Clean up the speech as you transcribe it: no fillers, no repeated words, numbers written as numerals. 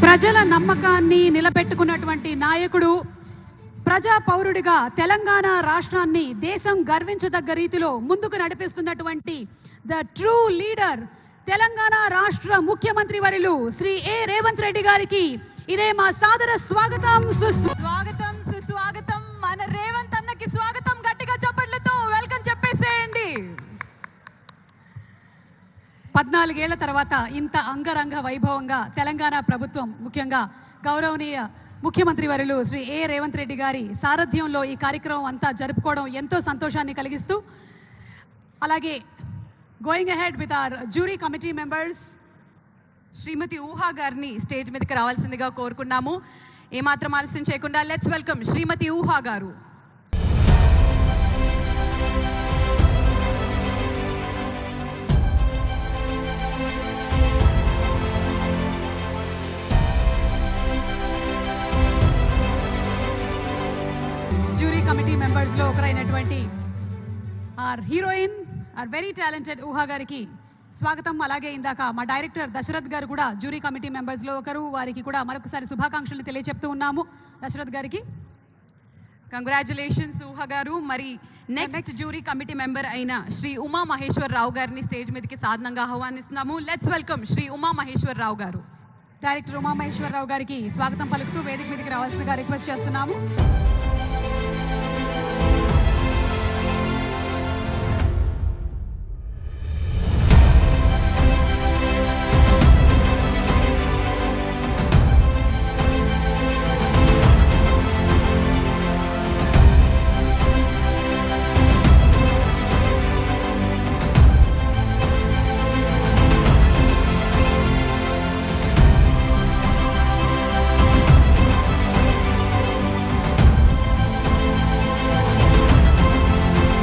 ప్రజల నమ్మకాన్ని నిలబెట్టుకున్నటువంటి నాయకుడు, ప్రజా పౌరుడిగా తెలంగాణ రాష్ట్రాన్ని దేశం గర్వించదగ్గ రీతిలో ముందుకు నడిపిస్తున్నటువంటి ద ట్రూ లీడర్, తెలంగాణ రాష్ట్ర ముఖ్యమంత్రి వర్యులు శ్రీ ఏ రేవంత్ రెడ్డి గారికి ఇదే మా సాదర స్వాగతం, సుస్వాగతం, సుస్వాగతం. మన రేవంత్ అన్నకి స్వాగతం గట్టిగా చప్పట్లతో వెల్కమ్ చెప్పేసేయండి. 14 ఏళ్ల తర్వాత ఇంత అంగరంగ వైభవంగా తెలంగాణ ప్రభుత్వం, ముఖ్యంగా గౌరవనీయ ముఖ్యమంత్రి వర్యులు శ్రీ ఏ రేవంత్ రెడ్డి గారి సారథ్యంలో ఈ కార్యక్రమం అంతా జరుపుకోవడం ఎంతో సంతోషాన్ని కలిగిస్తూ, అలాగే going ahead with our jury committee members, Shrimati Ooha గారిని స్టేజ్ మీదకి రావాల్సిందిగా కోరుకున్నాము. ఏమాత్రం ఆలస్యం చేయకుండా లెట్స్ వెల్కమ్ శ్రీమతి ఊహా గారు. జ్యూరీ కమిటీ మెంబర్స్ లో ఒకరైనటువంటి our heroine, our very talented Ooha గారికి స్వాగతం. అలాగే ఇందాక మా డైరెక్టర్ దశరథ్ గారు కూడా జ్యూరీ కమిటీ మెంబర్స్ లో ఒకరు, వారికి కూడా మరొకసారి శుభాకాంక్షలు తెలియజెప్తూ ఉన్నాము. దశరథ్ గారికి కంగ్రాచులేషన్స్ ఊహా గారు. మరి నెక్స్ట్ జ్యూరీ కమిటీ మెంబర్ అయిన శ్రీ ఉమా మహేశ్వర్ రావు గారిని స్టేజ్ మీదకి సాధనంగా ఆహ్వానిస్తున్నాము. లెట్స్ వెల్కమ్ శ్రీ ఉమా మహేశ్వర్ రావు గారు. డైరెక్టర్ ఉమా మహేశ్వర్ రావు గారికి స్వాగతం పలుకుతూ వేదిక మీదకి రావాల్సిందిగా రిక్వెస్ట్ చేస్తున్నాము.